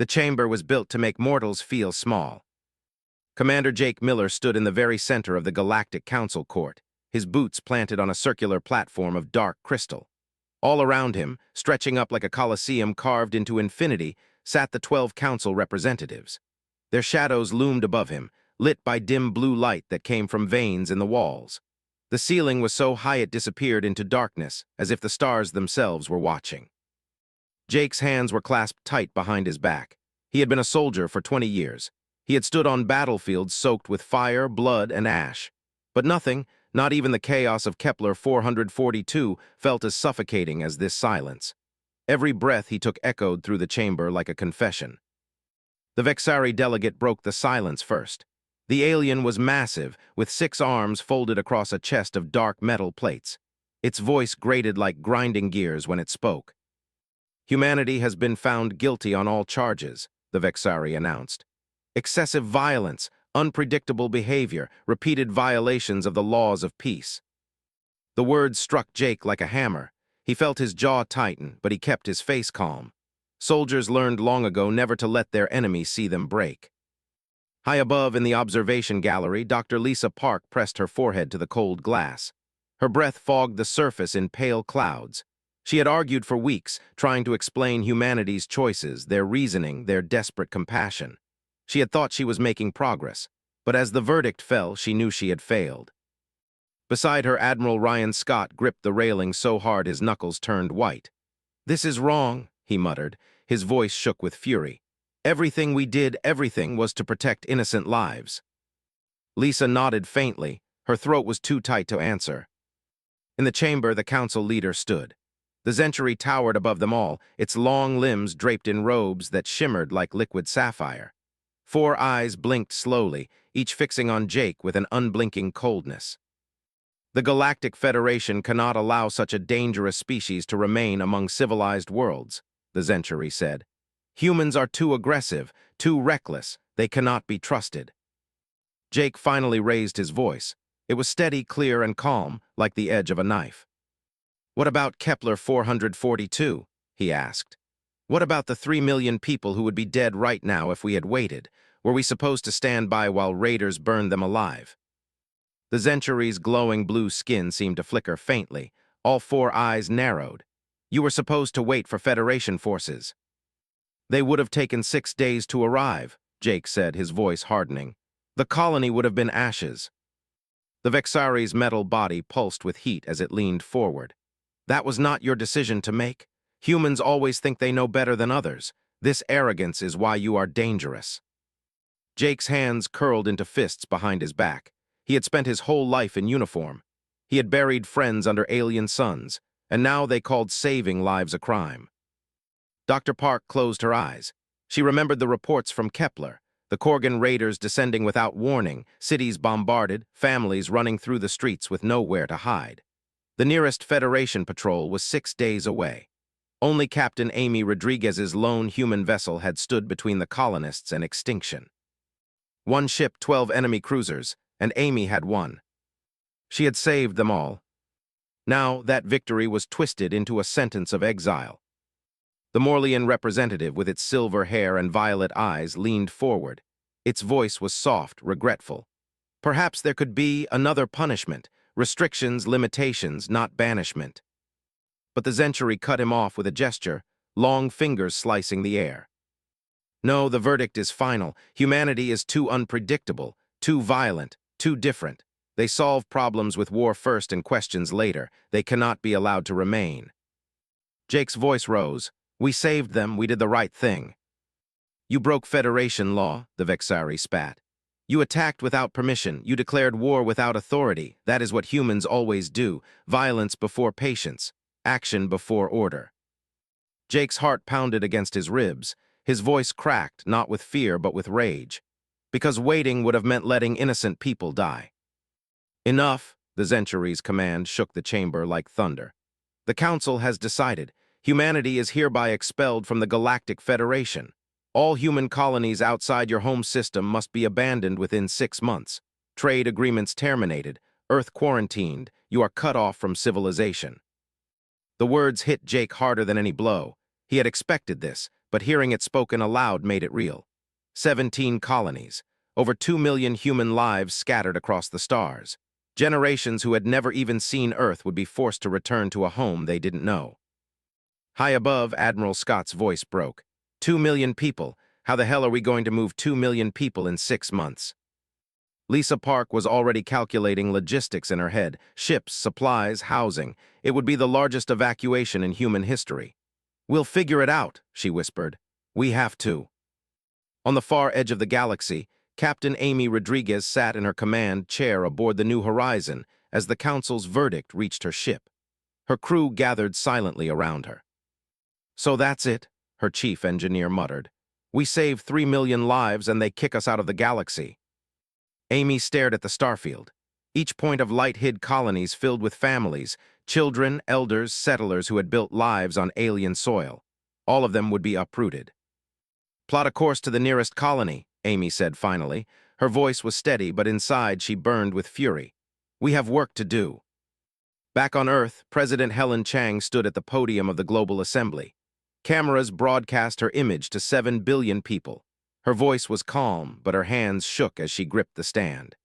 The chamber was built to make mortals feel small. Commander Jake Miller stood in the very center of the Galactic Council Court, his boots planted on a circular platform of dark crystal. All around him, stretching up like a coliseum carved into infinity, sat the 12 council representatives. Their shadows loomed above him, lit by dim blue light that came from veins in the walls. The ceiling was so high it disappeared into darkness, as if the stars themselves were watching. Jake's hands were clasped tight behind his back. He had been a soldier for 20 years. He had stood on battlefields soaked with fire, blood, and ash. But nothing, not even the chaos of Kepler 442, felt as suffocating as this silence. Every breath he took echoed through the chamber like a confession. The Vexari delegate broke the silence first. The alien was massive, with 6 arms folded across a chest of dark metal plates. Its voice grated like grinding gears when it spoke. "Humanity has been found guilty on all charges," the Vexari announced. "Excessive violence, unpredictable behavior, repeated violations of the laws of peace." The words struck Jake like a hammer. He felt his jaw tighten, but he kept his face calm. Soldiers learned long ago never to let their enemies see them break. High above in the observation gallery, Dr. Lisa Park pressed her forehead to the cold glass. Her breath fogged the surface in pale clouds. She had argued for weeks, trying to explain humanity's choices, their reasoning, their desperate compassion. She had thought she was making progress, but as the verdict fell, she knew she had failed. Beside her, Admiral Ryan Scott gripped the railing so hard his knuckles turned white. "This is wrong," he muttered. His voice shook with fury. "Everything we did, everything was to protect innocent lives." Lisa nodded faintly. Her throat was too tight to answer. In the chamber, the council leader stood. The Zenturi towered above them all, its long limbs draped in robes that shimmered like liquid sapphire. 4 eyes blinked slowly, each fixing on Jake with an unblinking coldness. "The Galactic Federation cannot allow such a dangerous species to remain among civilized worlds," the Zenturi said. "Humans are too aggressive, too reckless. They cannot be trusted." Jake finally raised his voice. It was steady, clear, and calm, like the edge of a knife. "What about Kepler 442? He asked. "What about the 3 million people who would be dead right now if we had waited? Were we supposed to stand by while raiders burned them alive?" The Zenturi's glowing blue skin seemed to flicker faintly. All 4 eyes narrowed. "You were supposed to wait for Federation forces." "They would have taken 6 days to arrive," Jake said, his voice hardening. "The colony would have been ashes." The Vexari's metal body pulsed with heat as it leaned forward. "That was not your decision to make. Humans always think they know better than others. This arrogance is why you are dangerous." Jake's hands curled into fists behind his back. He had spent his whole life in uniform. He had buried friends under alien suns, and now they called saving lives a crime. Dr. Park closed her eyes. She remembered the reports from Kepler, the Korgan raiders descending without warning, cities bombarded, families running through the streets with nowhere to hide. The nearest Federation patrol was 6 days away. Only Captain Amy Rodriguez's lone human vessel had stood between the colonists and extinction. 1 ship, 12 enemy cruisers, and Amy had 1. She had saved them all. Now that victory was twisted into a sentence of exile. The Morlian representative, with its silver hair and violet eyes, leaned forward. Its voice was soft, regretful. Perhaps there could be another punishment, restrictions, limitations, not banishment. But the Zenturi cut him off with a gesture, long fingers slicing the air. "No, the verdict is final. Humanity is too unpredictable, too violent, too different. They solve problems with war first and questions later. They cannot be allowed to remain." Jake's voice rose. "We saved them. We did the right thing." "You broke Federation law," the Vexari spat. "You attacked without permission. You declared war without authority. That is what humans always do. Violence before patience. Action before order." Jake's heart pounded against his ribs. His voice cracked, not with fear but with rage. Because waiting would have meant letting innocent people die. "Enough," the Zenturi's command shook the chamber like thunder. "The Council has decided. Humanity is hereby expelled from the Galactic Federation. All human colonies outside your home system must be abandoned within 6 months. Trade agreements terminated. Earth quarantined. You are cut off from civilization." The words hit Jake harder than any blow. He had expected this, but hearing it spoken aloud made it real. 17 colonies, over 2 million human lives scattered across the stars. Generations who had never even seen Earth would be forced to return to a home they didn't know. High above, Admiral Scott's voice broke. 2 million people. How the hell are we going to move 2 million people in 6 months? Lisa Park was already calculating logistics in her head. Ships, supplies, housing. It would be the largest evacuation in human history. "We'll figure it out," she whispered. "We have to." On the far edge of the galaxy, Captain Amy Rodriguez sat in her command chair aboard the New Horizon as the Council's verdict reached her ship. Her crew gathered silently around her. "So that's it," her chief engineer muttered. "We saved 3 million lives and they kick us out of the galaxy." Amy stared at the starfield. Each point of light hid colonies filled with families, children, elders, settlers who had built lives on alien soil. All of them would be uprooted. "Plot a course to the nearest colony," Amy said finally. Her voice was steady, but inside she burned with fury. "We have work to do." Back on Earth, President Helen Chang stood at the podium of the Global Assembly. Cameras broadcast her image to 7 billion people. Her voice was calm, but her hands shook as she gripped the stand.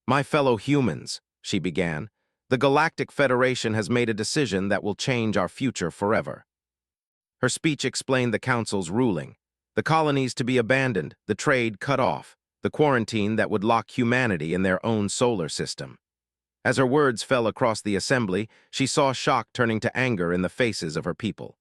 "My fellow humans," she began, "the Galactic Federation has made a decision that will change our future forever." Her speech explained the Council's ruling. The colonies to be abandoned, the trade cut off, the quarantine that would lock humanity in their own solar system. As her words fell across the assembly, she saw shock turning to anger in the faces of her people.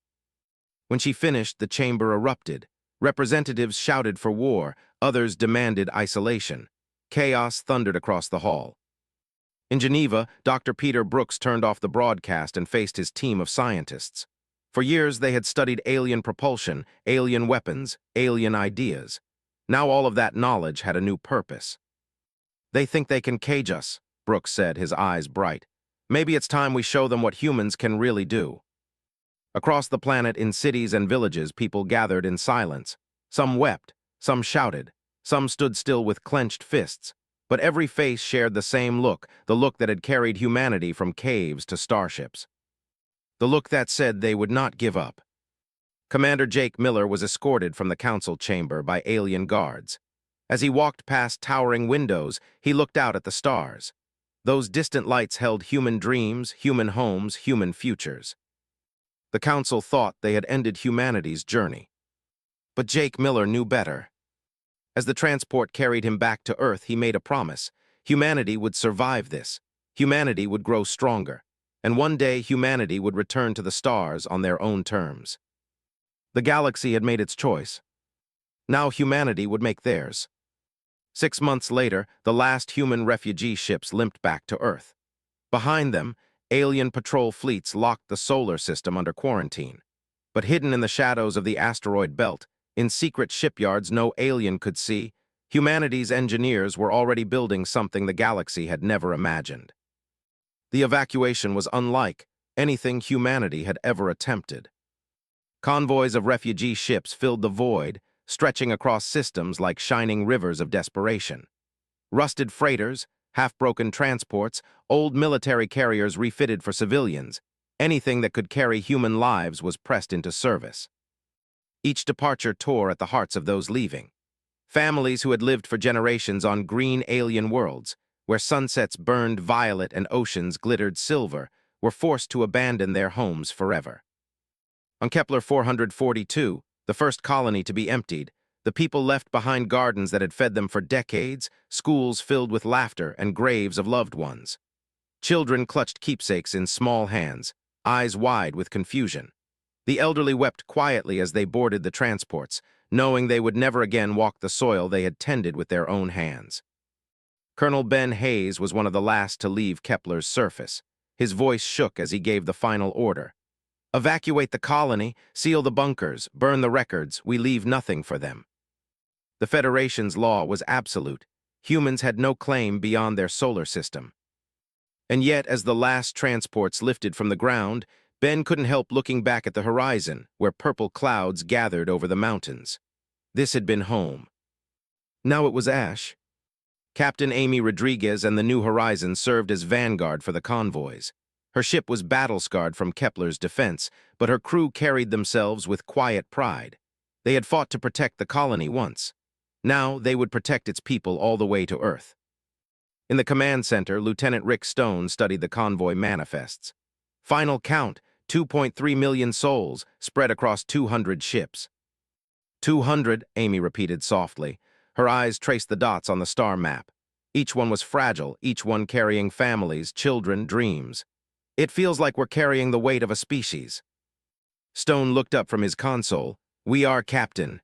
When she finished, the chamber erupted. Representatives shouted for war, others demanded isolation. Chaos thundered across the hall. In Geneva, Dr. Peter Brooks turned off the broadcast and faced his team of scientists. For years, they had studied alien propulsion, alien weapons, alien ideas. Now all of that knowledge had a new purpose. "They think they can cage us," Brooks said, his eyes bright. "Maybe it's time we show them what humans can really do." Across the planet, in cities and villages, people gathered in silence. Some wept, some shouted, some stood still with clenched fists. But every face shared the same look, the look that had carried humanity from caves to starships. The look that said they would not give up. Commander Jake Miller was escorted from the council chamber by alien guards. As he walked past towering windows, he looked out at the stars. Those distant lights held human dreams, human homes, human futures. The council thought they had ended humanity's journey. But Jake Miller knew better. As the transport carried him back to Earth, he made a promise. Humanity would survive this. Humanity would grow stronger. And one day, humanity would return to the stars on their own terms. The galaxy had made its choice. Now humanity would make theirs. 6 months later, the last human refugee ships limped back to Earth. Behind them, alien patrol fleets locked the solar system under quarantine. But hidden in the shadows of the asteroid belt, in secret shipyards no alien could see, humanity's engineers were already building something the galaxy had never imagined. The evacuation was unlike anything humanity had ever attempted. Convoys of refugee ships filled the void, stretching across systems like shining rivers of desperation. Rusted freighters, half-broken transports, old military carriers refitted for civilians. Anything that could carry human lives was pressed into service. Each departure tore at the hearts of those leaving. Families who had lived for generations on green alien worlds, where sunsets burned violet and oceans glittered silver, were forced to abandon their homes forever. On Kepler 442, the first colony to be emptied, the people left behind gardens that had fed them for decades, schools filled with laughter, and graves of loved ones. Children clutched keepsakes in small hands, eyes wide with confusion. The elderly wept quietly as they boarded the transports, knowing they would never again walk the soil they had tended with their own hands. Colonel Ben Hayes was one of the last to leave Kepler's surface. His voice shook as he gave the final order. "Evacuate the colony, seal the bunkers, burn the records, we leave nothing for them." The Federation's law was absolute. Humans had no claim beyond their solar system. And yet, as the last transports lifted from the ground, Ben couldn't help looking back at the horizon, where purple clouds gathered over the mountains. This had been home. Now it was ash. Captain Amy Rodriguez and the New Horizon served as vanguard for the convoys. Her ship was battle-scarred from Kepler's defense, but her crew carried themselves with quiet pride. They had fought to protect the colony once. Now they would protect its people all the way to Earth. In the command center, Lieutenant Rick Stone studied the convoy manifests. Final count, 2.3 million souls, spread across 200 ships. 200, Amy repeated softly. Her eyes traced the dots on the star map. Each one was fragile, each one carrying families, children, dreams. It feels like we're carrying the weight of a species. Stone looked up from his console. We are, Captain.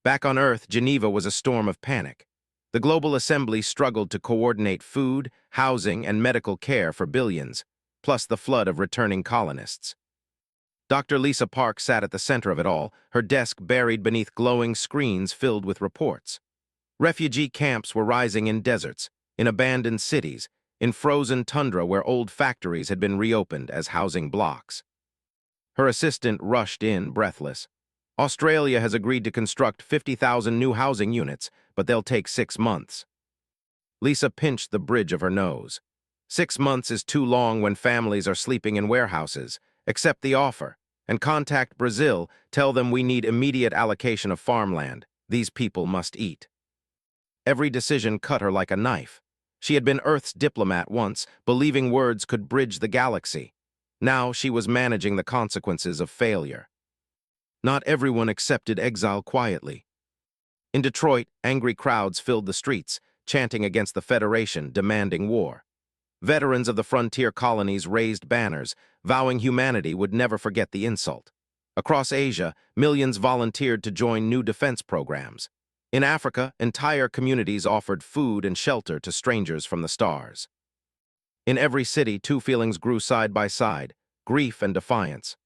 Back on Earth, Geneva was a storm of panic. The Global Assembly struggled to coordinate food, housing, and medical care for billions, plus the flood of returning colonists. Dr. Lisa Park sat at the center of it all, her desk buried beneath glowing screens filled with reports. Refugee camps were rising in deserts, in abandoned cities, in frozen tundra where old factories had been reopened as housing blocks. Her assistant rushed in, breathless. Australia has agreed to construct 50,000 new housing units, but they'll take 6 months. Lisa pinched the bridge of her nose. 6 months is too long when families are sleeping in warehouses. Accept the offer, and contact Brazil, tell them we need immediate allocation of farmland. These people must eat. Every decision cut her like a knife. She had been Earth's diplomat once, believing words could bridge the galaxy. Now she was managing the consequences of failure. Not everyone accepted exile quietly. In Detroit, angry crowds filled the streets, chanting against the Federation, demanding war. Veterans of the frontier colonies raised banners, vowing humanity would never forget the insult. Across Asia, millions volunteered to join new defense programs. In Africa, entire communities offered food and shelter to strangers from the stars. In every city, two feelings grew side by side, grief and defiance.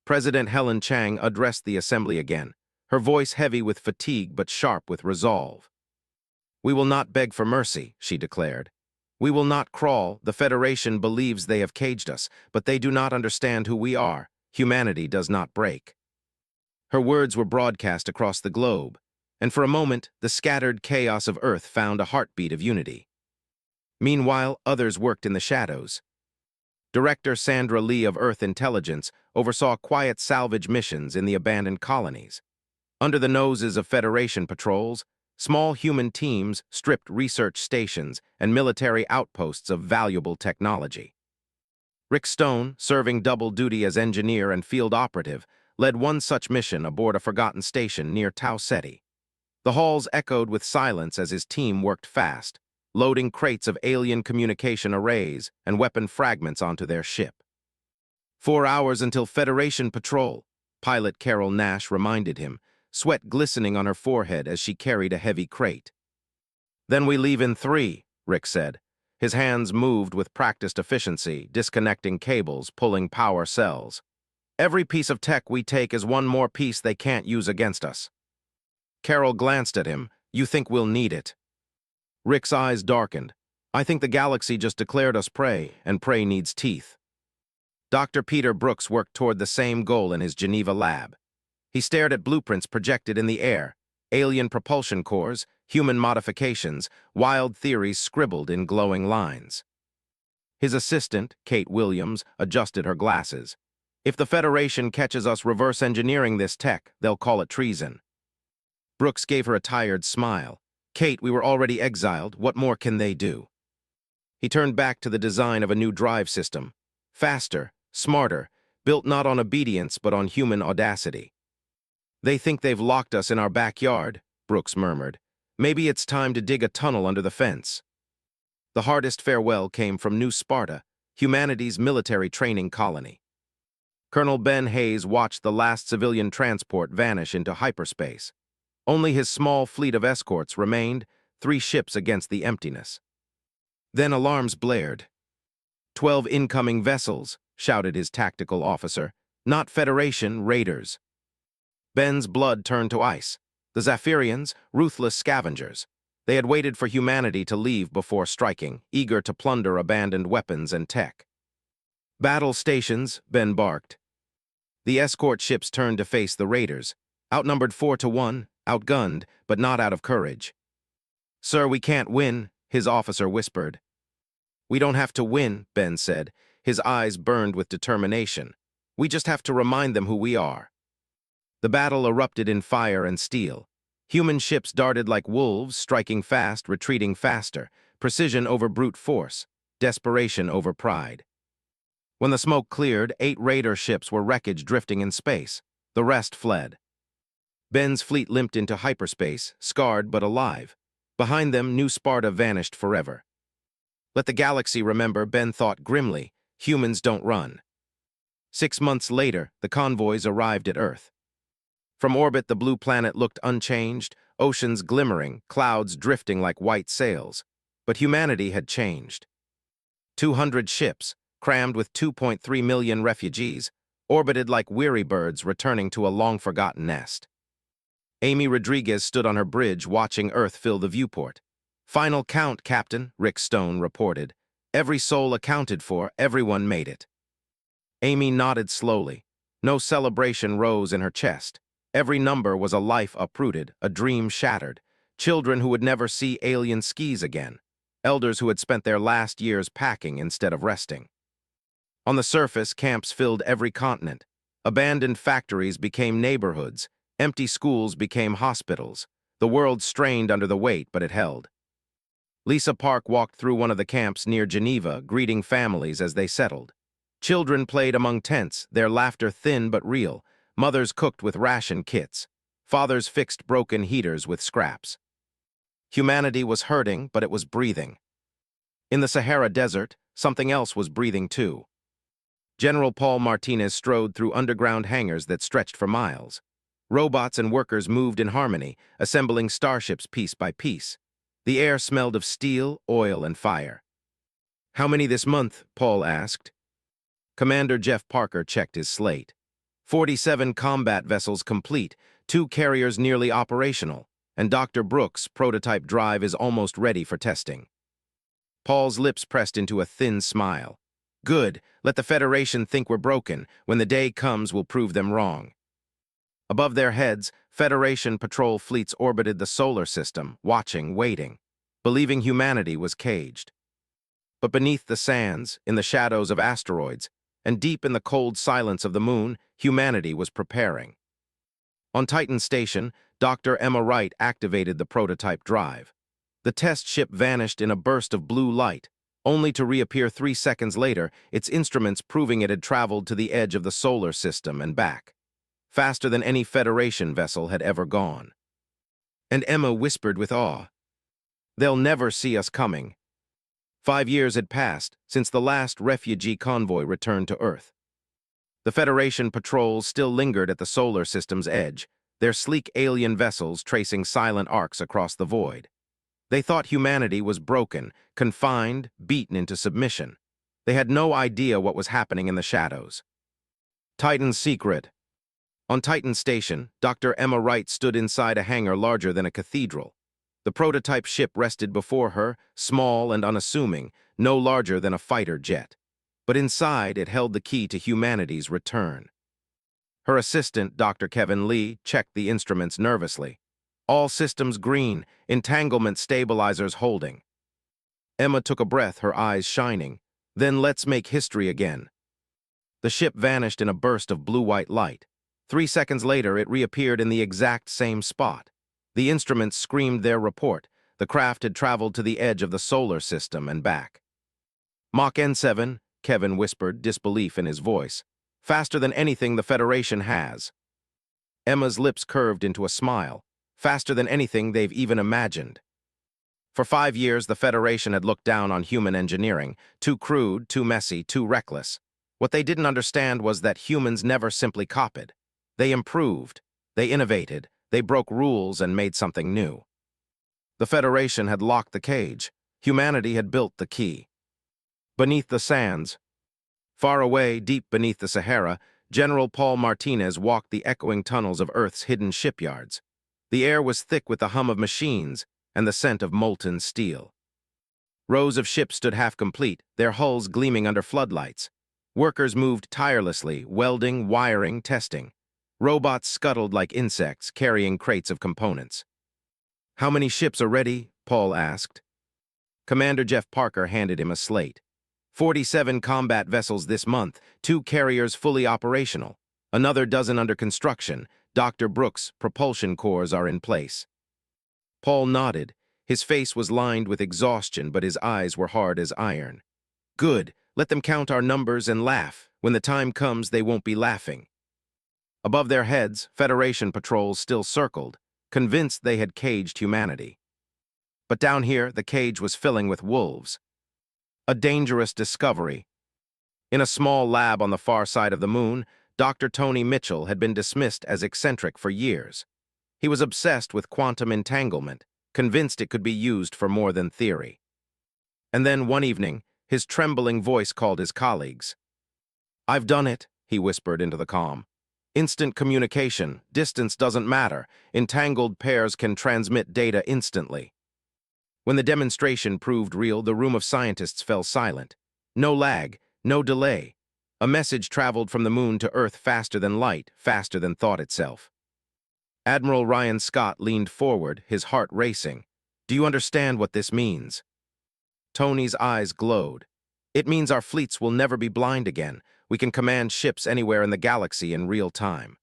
President Helen Chang addressed the assembly again, her voice heavy with fatigue but sharp with resolve. We will not beg for mercy, she declared. We will not crawl. The Federation believes they have caged us, but they do not understand who we are. Humanity does not break. Her words were broadcast across the globe, and for a moment, the scattered chaos of Earth found a heartbeat of unity. Meanwhile, others worked in the shadows. Director Sandra Lee of Earth Intelligence oversaw quiet salvage missions in the abandoned colonies. Under the noses of Federation patrols, small human teams stripped research stations and military outposts of valuable technology. Rick Stone, serving double duty as engineer and field operative, led one such mission aboard a forgotten station near Tau Ceti. The halls echoed with silence as his team worked fast, loading crates of alien communication arrays and weapon fragments onto their ship. 4 hours until Federation patrol, pilot Carol Nash reminded him, sweat glistening on her forehead as she carried a heavy crate. Then we leave in 3, Rick said. His hands moved with practiced efficiency, disconnecting cables, pulling power cells. Every piece of tech we take is one more piece they can't use against us. Carol glanced at him. You think we'll need it? Rick's eyes darkened. I think the galaxy just declared us prey, and prey needs teeth. Dr. Peter Brooks worked toward the same goal in his Geneva lab. He stared at blueprints projected in the air, alien propulsion cores, human modifications, wild theories scribbled in glowing lines. His assistant, Kate Williams, adjusted her glasses. If the Federation catches us reverse engineering this tech, they'll call it treason. Brooks gave her a tired smile. Kate, we were already exiled. What more can they do? He turned back to the design of a new drive system. Faster, smarter, built not on obedience but on human audacity. They think they've locked us in our backyard, Brooks murmured. Maybe it's time to dig a tunnel under the fence. The hardest farewell came from New Sparta, humanity's military training colony. Colonel Ben Hayes watched the last civilian transport vanish into hyperspace. Only his small fleet of escorts remained, 3 ships against the emptiness. Then alarms blared. 12 incoming vessels, shouted his tactical officer. Not Federation, raiders. Ben's blood turned to ice. The Zephyrians, ruthless scavengers. They had waited for humanity to leave before striking, eager to plunder abandoned weapons and tech. Battle stations, Ben barked. The escort ships turned to face the raiders, outnumbered 4-1, outgunned, but not out of courage. Sir, we can't win, his officer whispered. We don't have to win, Ben said. His eyes burned with determination. We just have to remind them who we are. The battle erupted in fire and steel. Human ships darted like wolves, striking fast, retreating faster, precision over brute force, desperation over pride. When the smoke cleared, 8 raider ships were wreckage drifting in space. The rest fled. Ben's fleet limped into hyperspace, scarred but alive. Behind them, New Sparta vanished forever. Let the galaxy remember, Ben thought grimly, humans don't run. 6 months later, the convoys arrived at Earth. From orbit, the blue planet looked unchanged, oceans glimmering, clouds drifting like white sails. But humanity had changed. 200 ships, crammed with 2.3 million refugees, orbited like weary birds returning to a long-forgotten nest. Amy Rodriguez stood on her bridge watching Earth fill the viewport. "Final count, Captain," Rick Stone reported. "Every soul accounted for, everyone made it." Amy nodded slowly. No celebration rose in her chest. Every number was a life uprooted, a dream shattered. Children who would never see alien skis again. Elders who had spent their last years packing instead of resting. On the surface, camps filled every continent. Abandoned factories became neighborhoods. Empty schools became hospitals. The world strained under the weight, but it held. Lisa Park walked through one of the camps near Geneva, greeting families as they settled. Children played among tents, their laughter thin but real. Mothers cooked with ration kits. Fathers fixed broken heaters with scraps. Humanity was hurting, but it was breathing. In the Sahara Desert, something else was breathing too. General Paul Martinez strode through underground hangars that stretched for miles. Robots and workers moved in harmony, assembling starships piece by piece. The air smelled of steel, oil, and fire. "How many this month?" Paul asked. Commander Jeff Parker checked his slate. 47 combat vessels complete, 2 carriers nearly operational, and Dr. Brooks' prototype drive is almost ready for testing. Paul's lips pressed into a thin smile. "Good, let the Federation think we're broken. When the day comes, we'll prove them wrong." Above their heads, Federation patrol fleets orbited the solar system, watching, waiting, believing humanity was caged. But beneath the sands, in the shadows of asteroids, and deep in the cold silence of the moon, humanity was preparing. On Titan Station, Dr. Emma Wright activated the prototype drive. The test ship vanished in a burst of blue light, only to reappear 3 seconds later, its instruments proving it had traveled to the edge of the solar system and back, faster than any Federation vessel had ever gone. And Emma whispered with awe, "They'll never see us coming." 5 years had passed since the last refugee convoy returned to Earth. The Federation patrols still lingered at the solar system's edge, their sleek alien vessels tracing silent arcs across the void. They thought humanity was broken, confined, beaten into submission. They had no idea what was happening in the shadows. Titan's secret. On Titan Station, Dr. Emma Wright stood inside a hangar larger than a cathedral. The prototype ship rested before her, small and unassuming, no larger than a fighter jet. But inside, it held the key to humanity's return. Her assistant, Dr. Kevin Lee, checked the instruments nervously. All systems green, entanglement stabilizers holding. Emma took a breath, her eyes shining. "Then let's make history again." The ship vanished in a burst of blue-white light. 3 seconds later, it reappeared in the exact same spot. The instruments screamed their report. The craft had traveled to the edge of the solar system and back. "Mach N7, Kevin whispered, disbelief in his voice. "Faster than anything the Federation has." Emma's lips curved into a smile. "Faster than anything they've even imagined." For 5 years, the Federation had looked down on human engineering, too crude, too messy, too reckless. What they didn't understand was that humans never simply copied. They improved, they innovated, they broke rules and made something new. The Federation had locked the cage. Humanity had built the key. Beneath the sands, far away, deep beneath the Sahara, General Paul Martinez walked the echoing tunnels of Earth's hidden shipyards. The air was thick with the hum of machines and the scent of molten steel. Rows of ships stood half-complete, their hulls gleaming under floodlights. Workers moved tirelessly, welding, wiring, testing. Robots scuttled like insects, carrying crates of components. "How many ships are ready?" Paul asked. Commander Jeff Parker handed him a slate. 47 combat vessels this month, 2 carriers fully operational, another dozen under construction, Dr. Brooks' propulsion cores are in place. Paul nodded. His face was lined with exhaustion, but his eyes were hard as iron. Good. Let them count our numbers and laugh. When the time comes, they won't be laughing. Above their heads, Federation patrols still circled, convinced they had caged humanity. But down here, the cage was filling with wolves. A dangerous discovery. In a small lab on the far side of the moon, Dr. Tony Mitchell had been dismissed as eccentric for years. He was obsessed with quantum entanglement, convinced it could be used for more than theory. And then one evening, his trembling voice called his colleagues. "I've done it," he whispered into the calm. "Instant communication, distance doesn't matter. Entangled pairs can transmit data instantly." When the demonstration proved real, the room of scientists fell silent. No lag, no delay. A message traveled from the moon to Earth faster than light, faster than thought itself. Admiral Ryan Scott leaned forward, his heart racing. "Do you understand what this means?" Tony's eyes glowed. "It means our fleets will never be blind again. We can command ships anywhere in the galaxy in real time."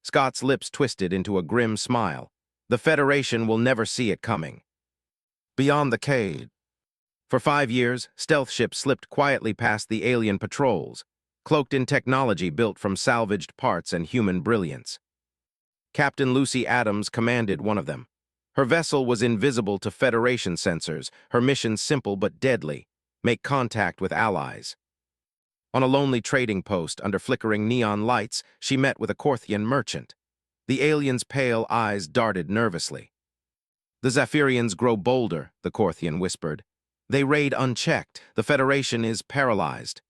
Scott's lips twisted into a grim smile. "The Federation will never see it coming." Beyond the cage. For 5 years, stealth ships slipped quietly past the alien patrols, cloaked in technology built from salvaged parts and human brilliance. Captain Lucy Adams commanded one of them. Her vessel was invisible to Federation sensors, her mission simple but deadly: make contact with allies. On a lonely trading post under flickering neon lights, she met with a Korthian merchant. The alien's pale eyes darted nervously. "The Zephyrians grow bolder," the Korthian whispered. "They raid unchecked. The Federation is paralyzed."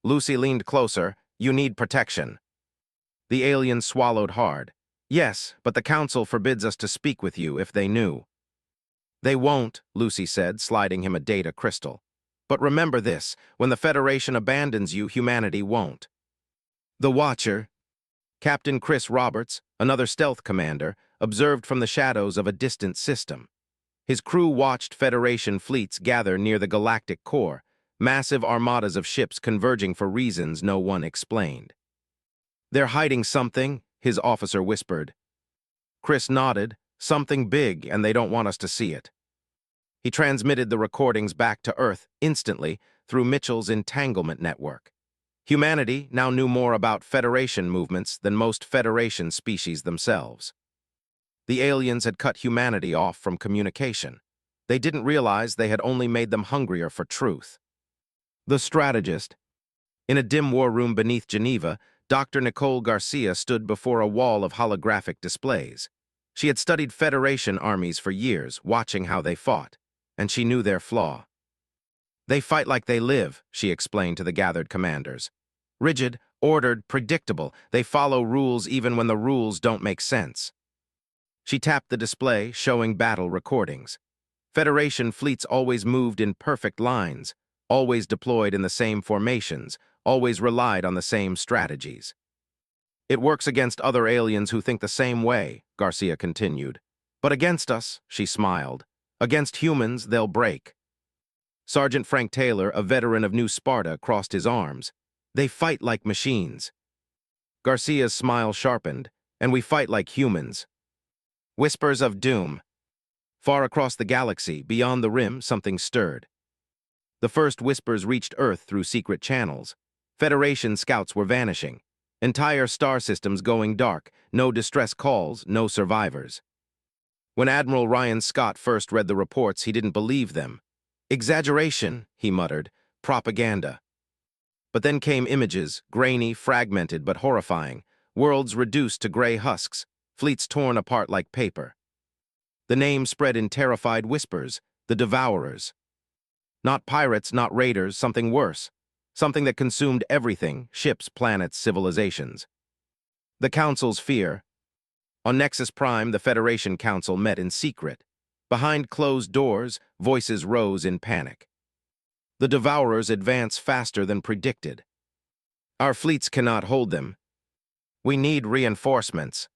Lucy leaned closer. "You need protection." The alien swallowed hard. "Yes, but the Council forbids us to speak with you if they knew." "They won't," Lucy said, sliding him a data crystal. "But remember this, when the Federation abandons you, humanity won't." The Watcher, Captain Chris Roberts, another stealth commander, observed from the shadows of a distant system. His crew watched Federation fleets gather near the galactic core, massive armadas of ships converging for reasons no one explained. "They're hiding something," his officer whispered. Chris nodded. "Something big, and they don't want us to see it." He transmitted the recordings back to Earth instantly through Mitchell's entanglement network. Humanity now knew more about Federation movements than most Federation species themselves. The aliens had cut humanity off from communication. They didn't realize they had only made them hungrier for truth. The strategist. In a dim war room beneath Geneva, Dr. Nicole Garcia stood before a wall of holographic displays. She had studied Federation armies for years, watching how they fought, and she knew their flaw. "They fight like they live," she explained to the gathered commanders. "Rigid, ordered, predictable. They follow rules even when the rules don't make sense." She tapped the display, showing battle recordings. Federation fleets always moved in perfect lines, always deployed in the same formations, always relied on the same strategies. "It works against other aliens who think the same way," Garcia continued. "But against us," she smiled, "against humans, they'll break." Sergeant Frank Taylor, a veteran of New Sparta, crossed his arms. "They fight like machines." Garcia's smile sharpened. "And we fight like humans." Whispers of doom. Far across the galaxy, beyond the rim, something stirred. The first whispers reached Earth through secret channels. Federation scouts were vanishing. Entire star systems going dark. No distress calls, no survivors. When Admiral Ryan Scott first read the reports, he didn't believe them. "Exaggeration," he muttered. "Propaganda." But then came images, grainy, fragmented, but horrifying. Worlds reduced to gray husks, fleets torn apart like paper. The name spread in terrified whispers: the Devourers. Not pirates, not raiders, something worse. Something that consumed everything: ships, planets, civilizations. The Council's fear. On Nexus Prime, the Federation Council met in secret. Behind closed doors, voices rose in panic. "The Devourers advance faster than predicted. Our fleets cannot hold them. We need reinforcements."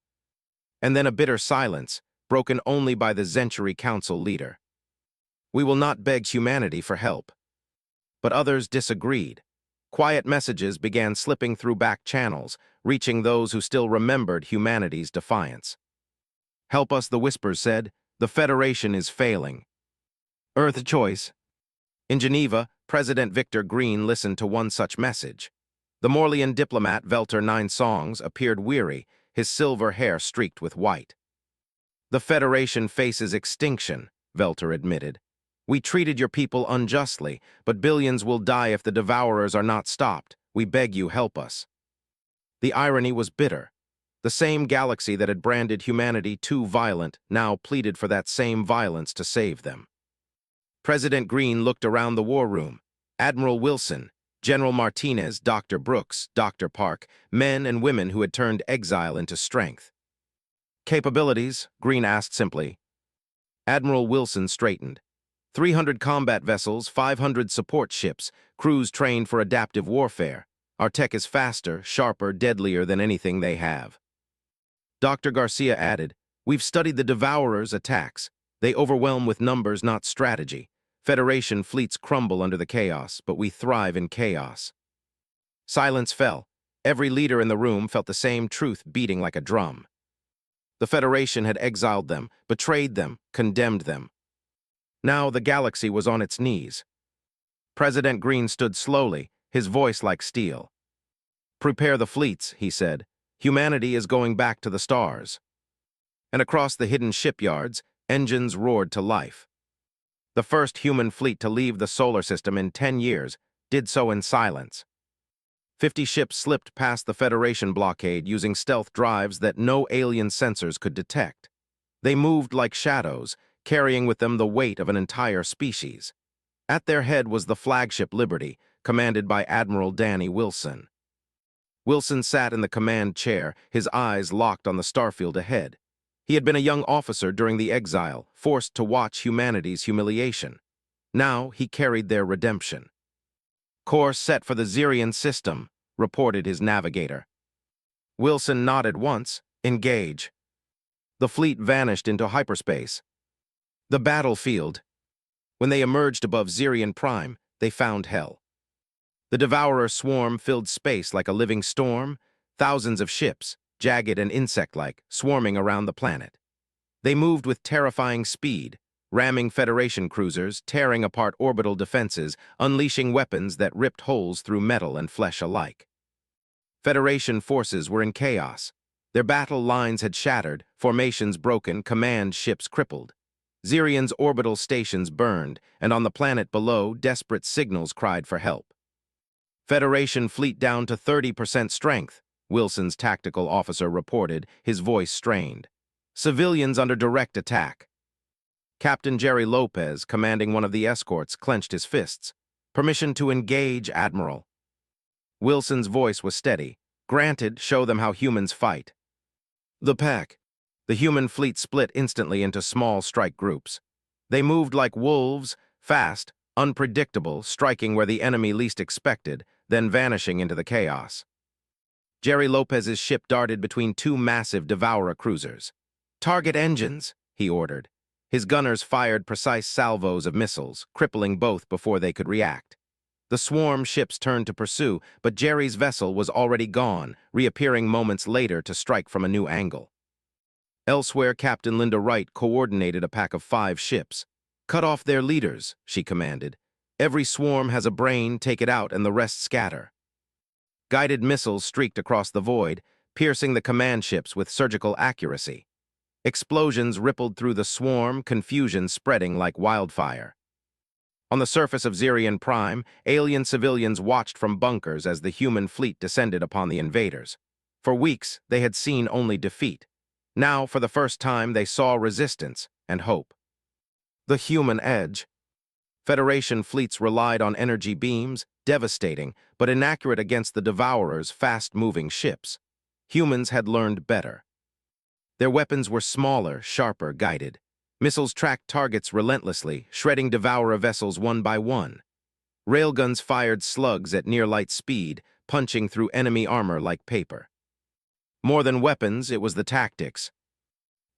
And then a bitter silence, broken only by the Century Council leader. "We will not beg humanity for help." But others disagreed. Quiet messages began slipping through back channels, reaching those who still remembered humanity's defiance. "Help us," the whispers said. "The Federation is failing." Earth choice. In Geneva, President Victor Green listened to one such message. The Morlian diplomat Velter Nine Songs appeared weary, his silver hair streaked with white. "The Federation faces extinction," Velter admitted. "We treated your people unjustly, but billions will die if the devourers are not stopped. We beg you, help us." The irony was bitter. The same galaxy that had branded humanity too violent now pleaded for that same violence to save them. President Green looked around the war room. Admiral Wilson, General Martinez, Dr. Brooks, Dr. Park, men and women who had turned exile into strength. "Capabilities?" Green asked simply. Admiral Wilson straightened. 300 combat vessels, 500 support ships, crews trained for adaptive warfare. Our tech is faster, sharper, deadlier than anything they have. Dr. Garcia added, "We've studied the Devourers' attacks. They overwhelm with numbers, not strategy. Federation fleets crumble under the chaos, but we thrive in chaos." Silence fell. Every leader in the room felt the same truth beating like a drum. The Federation had exiled them, betrayed them, condemned them. Now the galaxy was on its knees. President Green stood slowly, his voice like steel. "Prepare the fleets," he said. "Humanity is going back to the stars." And across the hidden shipyards, engines roared to life. The first human fleet to leave the solar system in 10 years did so in silence. 50 ships slipped past the Federation blockade using stealth drives that no alien sensors could detect. They moved like shadows, carrying with them the weight of an entire species. At their head was the flagship Liberty, commanded by Admiral Danny Wilson. Wilson sat in the command chair, his eyes locked on the starfield ahead. He had been a young officer during the exile, forced to watch humanity's humiliation. Now he carried their redemption. "Course set for the Zirian system," reported his navigator. Wilson nodded once. "Engage." The fleet vanished into hyperspace. The battlefield. When they emerged above Zirian Prime, they found hell. The Devourer swarm filled space like a living storm, thousands of ships, jagged and insect-like, swarming around the planet. They moved with terrifying speed, ramming Federation cruisers, tearing apart orbital defenses, unleashing weapons that ripped holes through metal and flesh alike. Federation forces were in chaos. Their battle lines had shattered, formations broken, command ships crippled. Zirian's orbital stations burned, and on the planet below, desperate signals cried for help. "Federation fleet down to 30% strength," Wilson's tactical officer reported, his voice strained. "Civilians under direct attack." Captain Jerry Lopez, commanding one of the escorts, clenched his fists. "Permission to engage, Admiral." Wilson's voice was steady. "Granted, show them how humans fight." The pack. The human fleet split instantly into small strike groups. They moved like wolves, fast, unpredictable, striking where the enemy least expected, then vanishing into the chaos. Jerry Lopez's ship darted between two massive Devourer cruisers. "Target engines," he ordered. His gunners fired precise salvos of missiles, crippling both before they could react. The swarm ships turned to pursue, but Jerry's vessel was already gone, reappearing moments later to strike from a new angle. Elsewhere, Captain Linda Wright coordinated a pack of 5 ships. "Cut off their leaders," she commanded. "Every swarm has a brain, take it out, and the rest scatter." Guided missiles streaked across the void, piercing the command ships with surgical accuracy. Explosions rippled through the swarm, confusion spreading like wildfire. On the surface of Zirian Prime, alien civilians watched from bunkers as the human fleet descended upon the invaders. For weeks, they had seen only defeat. Now, for the first time, they saw resistance and hope. The human edge. Federation fleets relied on energy beams, devastating, but inaccurate against the Devourers' fast-moving ships. Humans had learned better. Their weapons were smaller, sharper, guided. Missiles tracked targets relentlessly, shredding Devourer vessels one by one. Railguns fired slugs at near-light speed, punching through enemy armor like paper. More than weapons, it was the tactics.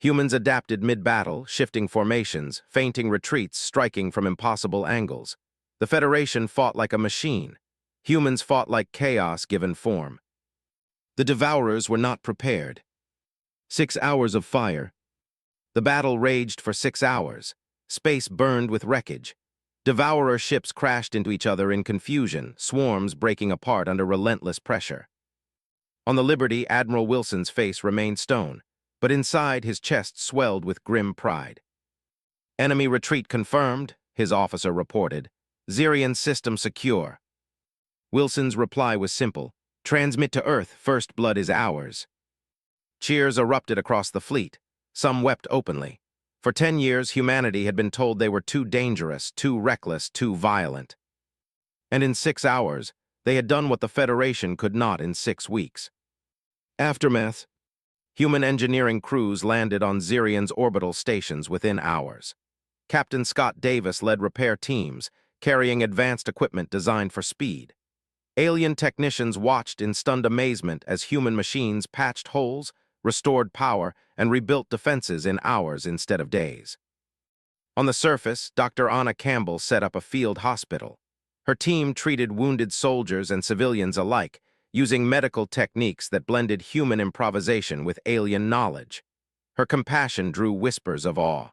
Humans adapted mid-battle, shifting formations, feinting retreats, striking from impossible angles. The Federation fought like a machine. Humans fought like chaos given form. The Devourers were not prepared. 6 hours of fire. The battle raged for 6 hours. Space burned with wreckage. Devourer ships crashed into each other in confusion, swarms breaking apart under relentless pressure. On the Liberty, Admiral Wilson's face remained stone, but inside his chest swelled with grim pride. Enemy retreat confirmed, his officer reported. Zirian system secure. Wilson's reply was simple. Transmit to Earth, first blood is ours. Cheers erupted across the fleet. Some wept openly. For 10 years, humanity had been told they were too dangerous, too reckless, too violent. And in 6 hours, they had done what the Federation could not in 6 weeks. Aftermath. Human engineering crews landed on Zirian's orbital stations within hours. Captain Scott Davis led repair teams, carrying advanced equipment designed for speed. Alien technicians watched in stunned amazement as human machines patched holes, restored power, and rebuilt defenses in hours instead of days. On the surface, Dr. Anna Campbell set up a field hospital. Her team treated wounded soldiers and civilians alike, using medical techniques that blended human improvisation with alien knowledge. Her compassion drew whispers of awe.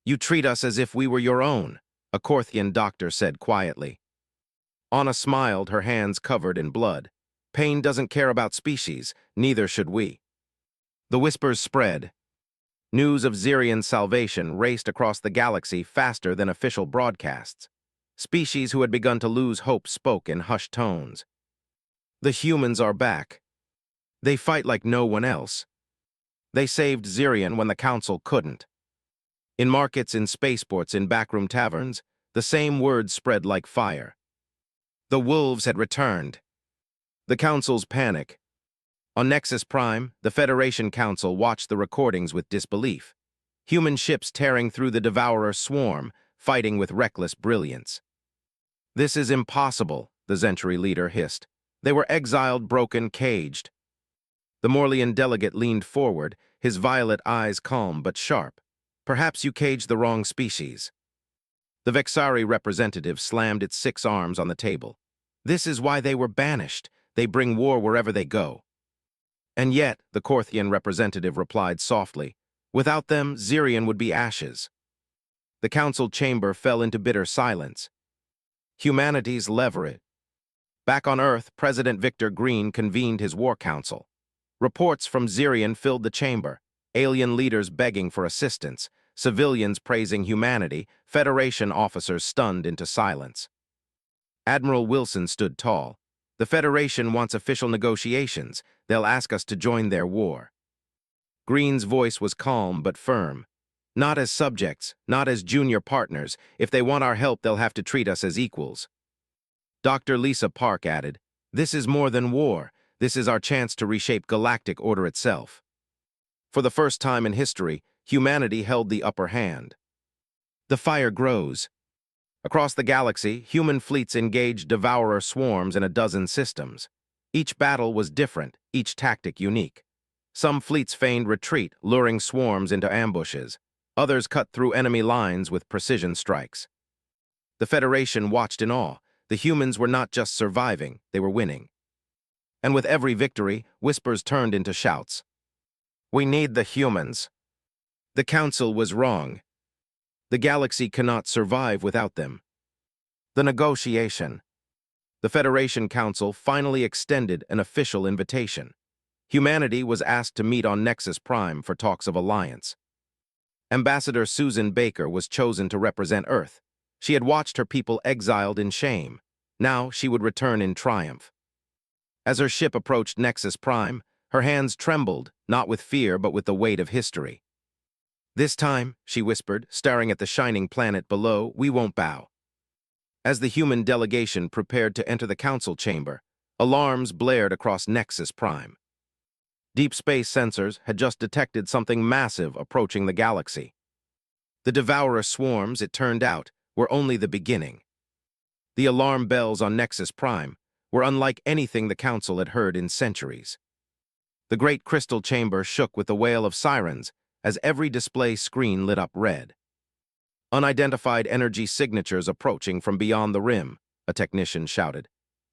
"You treat us as if we were your own," a Korthian doctor said quietly. Anna smiled, her hands covered in blood. "Pain doesn't care about species, neither should we." The whispers spread. News of Zirian's salvation raced across the galaxy faster than official broadcasts. Species who had begun to lose hope spoke in hushed tones. "The humans are back. They fight like no one else. They saved Zirian when the Council couldn't." In markets, in spaceports, in backroom taverns, the same words spread like fire. The wolves had returned. The Council's panic. On Nexus Prime, the Federation Council watched the recordings with disbelief. Human ships tearing through the Devourer swarm, fighting with reckless brilliance. "This is impossible," the Zenturi leader hissed. "They were exiled, broken, caged." The Morlian delegate leaned forward, his violet eyes calm but sharp. "Perhaps you caged the wrong species." The Vexari representative slammed its 6 arms on the table. "This is why they were banished. They bring war wherever they go." "And yet," the Korthian representative replied softly, "without them, Zirian would be ashes." The council chamber fell into bitter silence. Humanity's leverage. Back on Earth, President Victor Green convened his war council. Reports from Zirian filled the chamber, alien leaders begging for assistance, civilians praising humanity, Federation officers stunned into silence. Admiral Wilson stood tall. "The Federation wants official negotiations. They'll ask us to join their war." Green's voice was calm but firm. "Not as subjects, not as junior partners. If they want our help, they'll have to treat us as equals." Dr. Lisa Park added, "This is more than war. This is our chance to reshape galactic order itself." For the first time in history, humanity held the upper hand. The fire grows. Across the galaxy, human fleets engaged Devourer swarms in a dozen systems. Each battle was different, each tactic unique. Some fleets feigned retreat, luring swarms into ambushes. Others cut through enemy lines with precision strikes. The Federation watched in awe. The humans were not just surviving, they were winning. And with every victory, whispers turned into shouts. "We need the humans." The Council was wrong. The galaxy cannot survive without them. The negotiation. The Federation Council finally extended an official invitation. Humanity was asked to meet on Nexus Prime for talks of alliance. Ambassador Susan Baker was chosen to represent Earth. She had watched her people exiled in shame. Now she would return in triumph. As her ship approached Nexus Prime, her hands trembled, not with fear but with the weight of history. "This time," she whispered, staring at the shining planet below, "we won't bow." As the human delegation prepared to enter the council chamber, alarms blared across Nexus Prime. Deep space sensors had just detected something massive approaching the galaxy. The Devourer swarms, it turned out, were only the beginning. The alarm bells on Nexus Prime were unlike anything the council had heard in centuries. The great crystal chamber shook with the wail of sirens as every display screen lit up red. "Unidentified energy signatures approaching from beyond the rim," a technician shouted.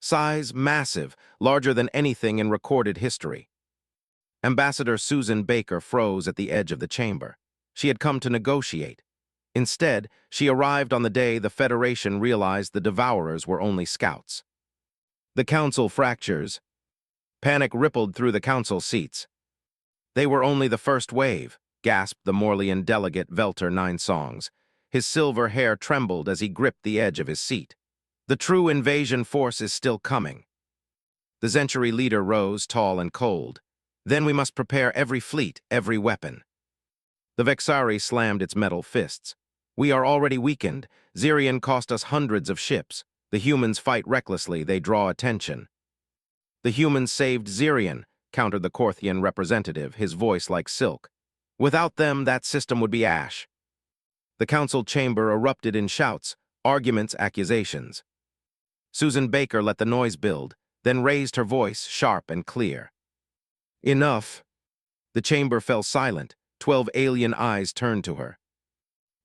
Size massive, larger than anything in recorded history. Ambassador Susan Baker froze at the edge of the chamber. She had come to negotiate. Instead, she arrived on the day the Federation realized the Devourers were only scouts. The Council fractures. Panic rippled through the Council seats. They were only the first wave, gasped the Morlean delegate Velter Nine Songs. His silver hair trembled as he gripped the edge of his seat. The true invasion force is still coming. The Zentury leader rose, tall and cold. Then we must prepare every fleet, every weapon. The Vexari slammed its metal fists. We are already weakened. Zirian cost us hundreds of ships. The humans fight recklessly, they draw attention. The humans saved Zirian, countered the Korthian representative, his voice like silk. Without them, that system would be ash. The council chamber erupted in shouts, arguments, accusations. Susan Baker let the noise build, then raised her voice, sharp and clear. Enough. The chamber fell silent. 12 alien eyes turned to her.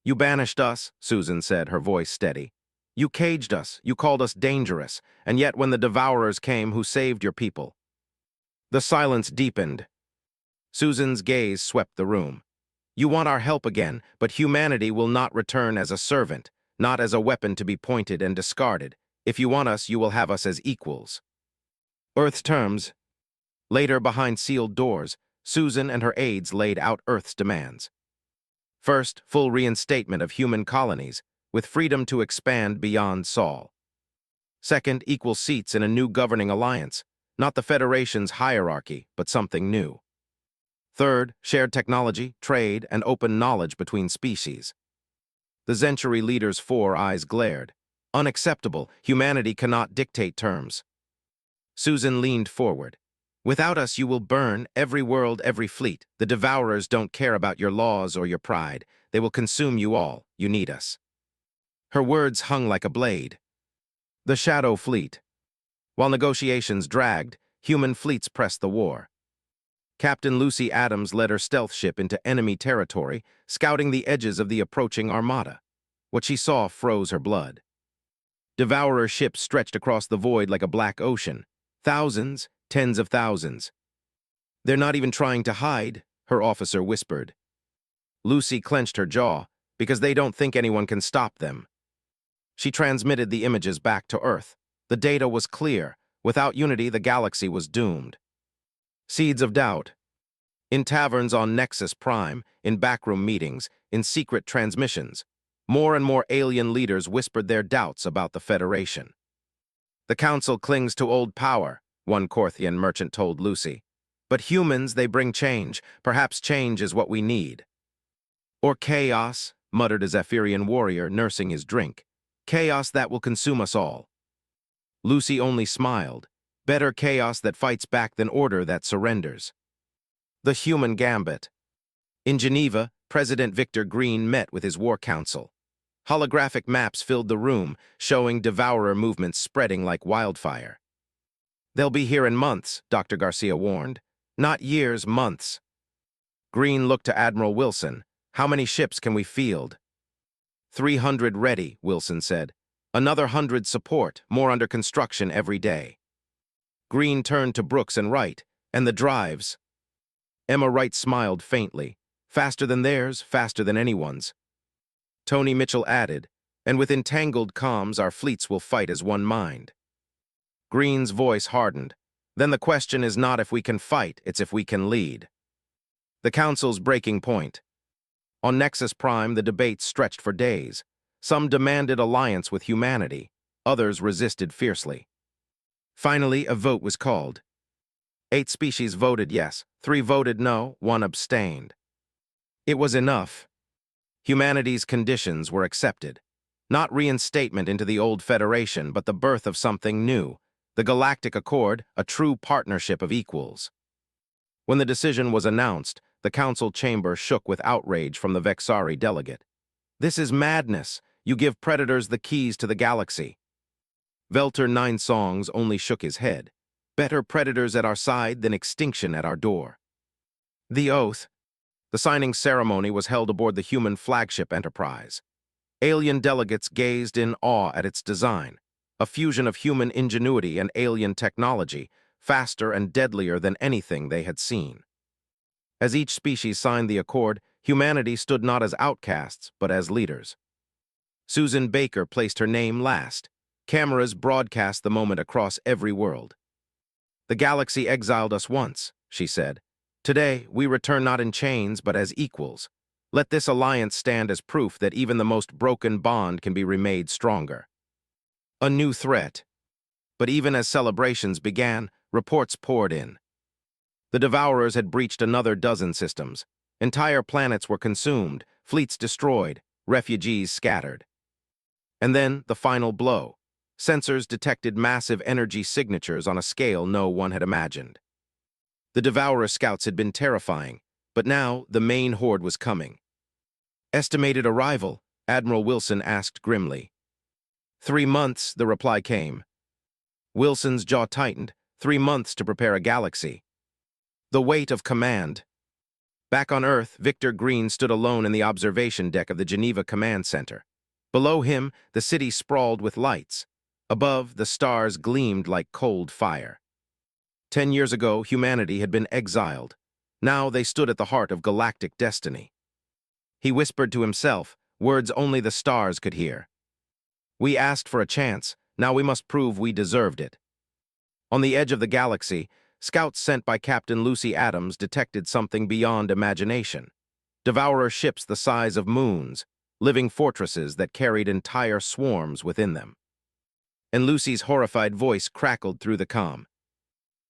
You banished us, Susan said, her voice steady. You caged us, you called us dangerous, and yet when the Devourers came, who saved your people? The silence deepened. Susan's gaze swept the room. You want our help again, but humanity will not return as a servant, not as a weapon to be pointed and discarded. If you want us, you will have us as equals. Earth's terms. Later, behind sealed doors, Susan and her aides laid out Earth's demands. First, full reinstatement of human colonies, with freedom to expand beyond Sol. Second, equal seats in a new governing alliance, not the Federation's hierarchy, but something new. Third, shared technology, trade, and open knowledge between species. The Zentury leader's 4 eyes glared. Unacceptable, humanity cannot dictate terms. Susan leaned forward. Without us, you will burn every world, every fleet. The Devourers don't care about your laws or your pride. They will consume you all. You need us. Her words hung like a blade. The Shadow Fleet. While negotiations dragged, human fleets pressed the war. Captain Lucy Adams led her stealth ship into enemy territory, scouting the edges of the approaching armada. What she saw froze her blood. Devourer ships stretched across the void like a black ocean. Thousands, tens of thousands. They're not even trying to hide, her officer whispered. Lucy clenched her jaw, because they don't think anyone can stop them. She transmitted the images back to Earth. The data was clear. Without unity, the galaxy was doomed. Seeds of doubt. In taverns on Nexus Prime, in backroom meetings, in secret transmissions, more and more alien leaders whispered their doubts about the Federation. The Council clings to old power, one Korthian merchant told Lucy. But humans, they bring change. Perhaps change is what we need. Or chaos, muttered a Zephyrian warrior, nursing his drink. Chaos that will consume us all. Lucy only smiled. Better chaos that fights back than order that surrenders. The human gambit. In Geneva, President Victor Green met with his war council. Holographic maps filled the room, showing Devourer movements spreading like wildfire. They'll be here in months, Dr. Garcia warned. Not years, months. Green looked to Admiral Wilson. How many ships can we field? 300 ready, Wilson said. Another 100 support, more under construction every day. Green turned to Brooks and Wright, and the drives. Emma Wright smiled faintly. Faster than theirs, faster than anyone's. Tony Mitchell added, and with entangled comms, our fleets will fight as one mind. Green's voice hardened. Then the question is not if we can fight, it's if we can lead. The Council's breaking point. On Nexus Prime, the debate stretched for days. Some demanded alliance with humanity. Others resisted fiercely. Finally, a vote was called. 8 species voted yes, 3 voted no, 1 abstained. It was enough. Humanity's conditions were accepted. Not reinstatement into the old Federation, but the birth of something new. The Galactic Accord, a true partnership of equals. When the decision was announced, the council chamber shook with outrage from the Vexari delegate. This is madness. You give predators the keys to the galaxy. Velter Nine Songs only shook his head. Better predators at our side than extinction at our door. The oath. The signing ceremony was held aboard the human flagship Enterprise. Alien delegates gazed in awe at its design. a fusion of human ingenuity and alien technology, faster and deadlier than anything they had seen. As each species signed the accord, humanity stood not as outcasts, but as leaders. Susan Baker placed her name last. Cameras broadcast the moment across every world. "The galaxy exiled us once," she said. "Today, we return not in chains, but as equals. Let this alliance stand as proof that even the most broken bond can be remade stronger." A new threat. But even as celebrations began, reports poured in. The Devourers had breached another dozen systems. Entire planets were consumed, fleets destroyed, refugees scattered. And then, the final blow. Sensors detected massive energy signatures on a scale no one had imagined. The Devourer scouts had been terrifying, but now the main horde was coming. "Estimated arrival?" Admiral Wilson asked grimly. 3 months, the reply came. Wilson's jaw tightened. 3 months to prepare a galaxy. The weight of command. Back on Earth, Victor Green stood alone in the observation deck of the Geneva Command Center. Below him, the city sprawled with lights. Above, the stars gleamed like cold fire. 10 years ago, humanity had been exiled. Now they stood at the heart of galactic destiny. He whispered to himself, words only the stars could hear. "We asked for a chance, now we must prove we deserved it." On the edge of the galaxy, scouts sent by Captain Lucy Adams detected something beyond imagination. Devourer ships the size of moons, living fortresses that carried entire swarms within them. And Lucy's horrified voice crackled through the comm.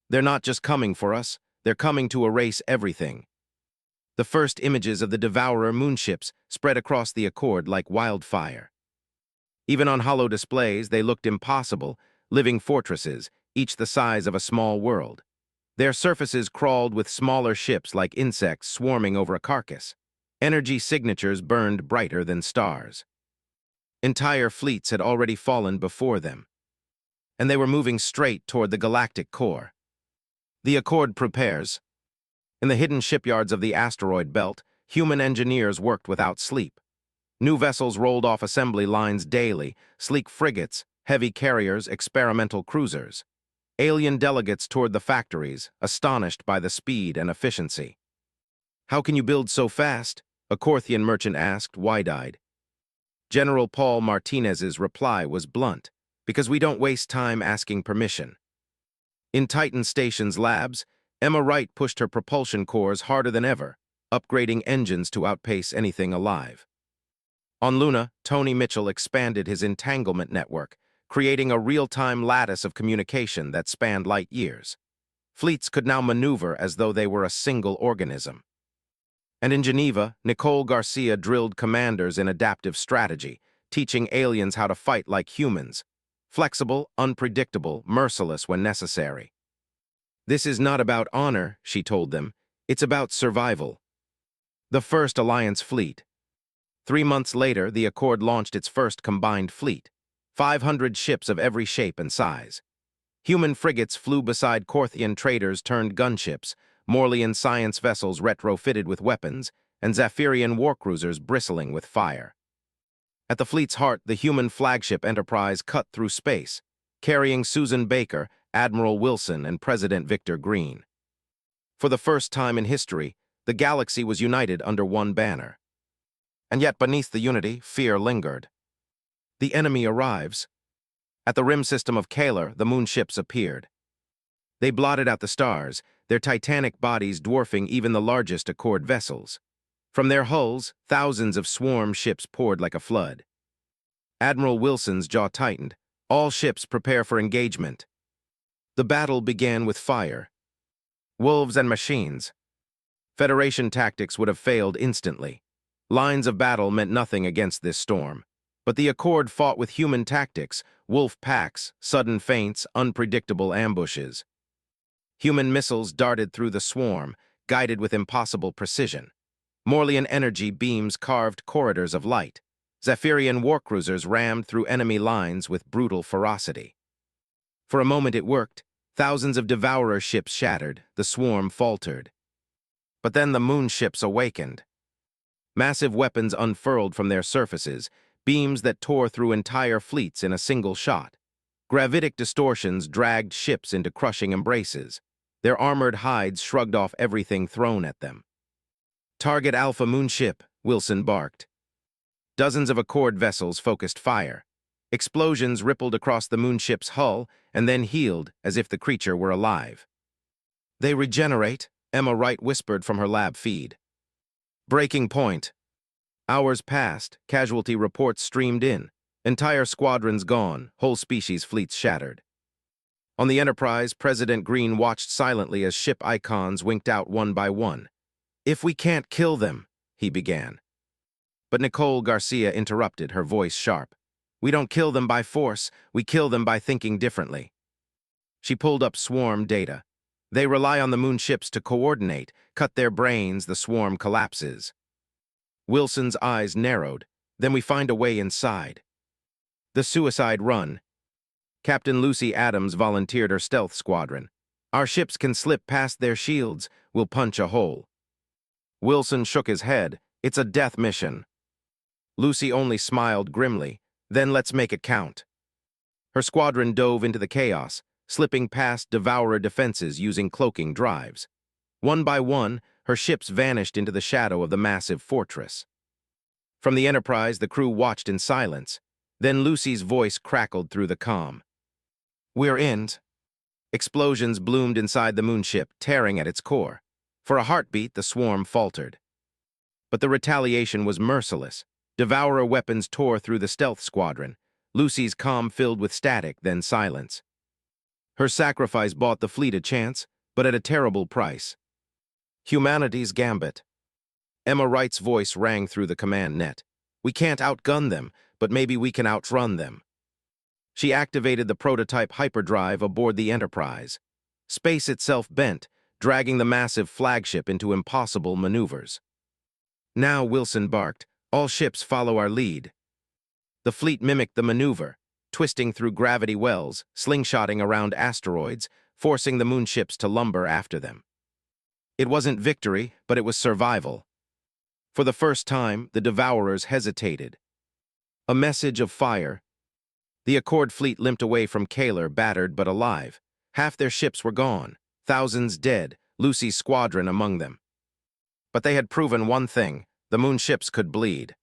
"They're not just coming for us, they're coming to erase everything." The first images of the Devourer moonships spread across the Accord like wildfire. Even on holo displays, they looked impossible, living fortresses, each the size of a small world. Their surfaces crawled with smaller ships like insects swarming over a carcass. Energy signatures burned brighter than stars. Entire fleets had already fallen before them, and they were moving straight toward the galactic core. The Accord prepares. In the hidden shipyards of the asteroid belt, human engineers worked without sleep. New vessels rolled off assembly lines daily, sleek frigates, heavy carriers, experimental cruisers. Alien delegates toured the factories, astonished by the speed and efficiency. "How can you build so fast?" a Corthian merchant asked, wide-eyed. General Paul Martinez's reply was blunt, "Because we don't waste time asking permission." In Titan Station's labs, Emma Wright pushed her propulsion cores harder than ever, upgrading engines to outpace anything alive. On Luna, Tony Mitchell expanded his entanglement network, creating a real-time lattice of communication that spanned light years. Fleets could now maneuver as though they were a single organism. And in Geneva, Nicole Garcia drilled commanders in adaptive strategy, teaching aliens how to fight like humans. Flexible, unpredictable, merciless when necessary. "This is not about honor," she told them. "It's about survival." The first Alliance fleet. 3 months later, the Accord launched its first combined fleet. 500 ships of every shape and size. Human frigates flew beside Corthian traders turned gunships, Morlian science vessels retrofitted with weapons, and Zephyrian warcruisers bristling with fire. At the fleet's heart, the human flagship Enterprise cut through space, carrying Susan Baker, Admiral Wilson, and President Victor Green. For the first time in history, the galaxy was united under one banner. And yet beneath the unity, fear lingered. The enemy arrives. At the rim system of Kalar, the moonships appeared. They blotted out the stars, their titanic bodies dwarfing even the largest Accord vessels. From their hulls, thousands of swarm ships poured like a flood. Admiral Wilson's jaw tightened. "All ships prepare for engagement." The battle began with fire. Wolves and machines. Federation tactics would have failed instantly. Lines of battle meant nothing against this storm. But the Accord fought with human tactics, wolf packs, sudden feints, unpredictable ambushes. Human missiles darted through the swarm, guided with impossible precision. Morlian energy beams carved corridors of light. Zephyrian warcruisers rammed through enemy lines with brutal ferocity. For a moment it worked. Thousands of Devourer ships shattered, the swarm faltered. But then the moonships awakened. Massive weapons unfurled from their surfaces, beams that tore through entire fleets in a single shot. Gravitic distortions dragged ships into crushing embraces. Their armored hides shrugged off everything thrown at them. "Target Alpha Moonship," Wilson barked. Dozens of Accord vessels focused fire. Explosions rippled across the moonship's hull and then healed as if the creature were alive. "They regenerate," Emma Wright whispered from her lab feed. Breaking point. Hours passed, casualty reports streamed in. Entire squadrons gone, whole species fleets shattered. On the Enterprise, President Green watched silently as ship icons winked out one by one. "If we can't kill them," he began. But Nicole Garcia interrupted, her voice sharp. "We don't kill them by force, we kill them by thinking differently." She pulled up swarm data. "They rely on the moonships to coordinate, cut their brains, the swarm collapses." Wilson's eyes narrowed. "Then we find a way inside." "The suicide run." Captain Lucy Adams volunteered her stealth squadron. "Our ships can slip past their shields, we'll punch a hole." Wilson shook his head. "It's a death mission." Lucy only smiled grimly. "Then let's make it count." Her squadron dove into the chaos, slipping past Devourer defenses using cloaking drives. One by one, her ships vanished into the shadow of the massive fortress. From the Enterprise, the crew watched in silence. Then Lucy's voice crackled through the comm. "We're in." Explosions bloomed inside the moonship, tearing at its core. For a heartbeat, the swarm faltered. But the retaliation was merciless. Devourer weapons tore through the stealth squadron. Lucy's comm filled with static, then silence. Her sacrifice bought the fleet a chance, but at a terrible price. Humanity's gambit. Emma Wright's voice rang through the command net. "We can't outgun them, but maybe we can outrun them." She activated the prototype hyperdrive aboard the Enterprise. Space itself bent, dragging the massive flagship into impossible maneuvers. "Now," Wilson barked, "all ships follow our lead." The fleet mimicked the maneuver, twisting through gravity wells, slingshotting around asteroids, forcing the moonships to lumber after them. It wasn't victory, but it was survival. For the first time, the Devourers hesitated. A message of fire. The Accord fleet limped away from Kaler, battered but alive. Half their ships were gone, thousands dead, Lucy's squadron among them. But they had proven one thing: the moonships could bleed.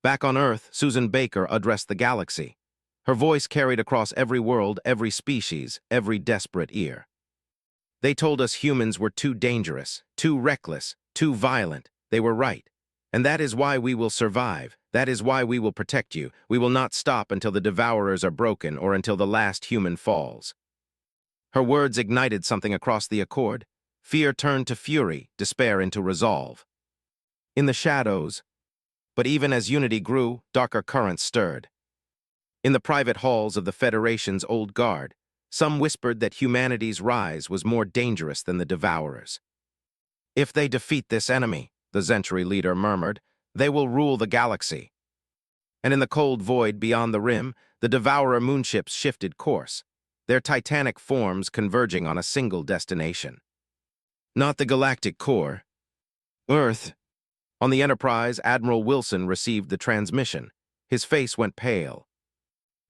Back on Earth, Susan Baker addressed the galaxy. Her voice carried across every world, every species, every desperate ear. "They told us humans were too dangerous, too reckless, too violent. They were right. And that is why we will survive. That is why we will protect you. We will not stop until the Devourers are broken or until the last human falls." Her words ignited something across the Accord. Fear turned to fury, despair into resolve. In the shadows. But even as unity grew, darker currents stirred. In the private halls of the Federation's old guard, some whispered that humanity's rise was more dangerous than the Devourers. "If they defeat this enemy," the Zentry leader murmured, "they will rule the galaxy." And in the cold void beyond the rim, the Devourer moonships shifted course, their titanic forms converging on a single destination. Not the galactic core. Earth. On the Enterprise, Admiral Wilson received the transmission. His face went pale.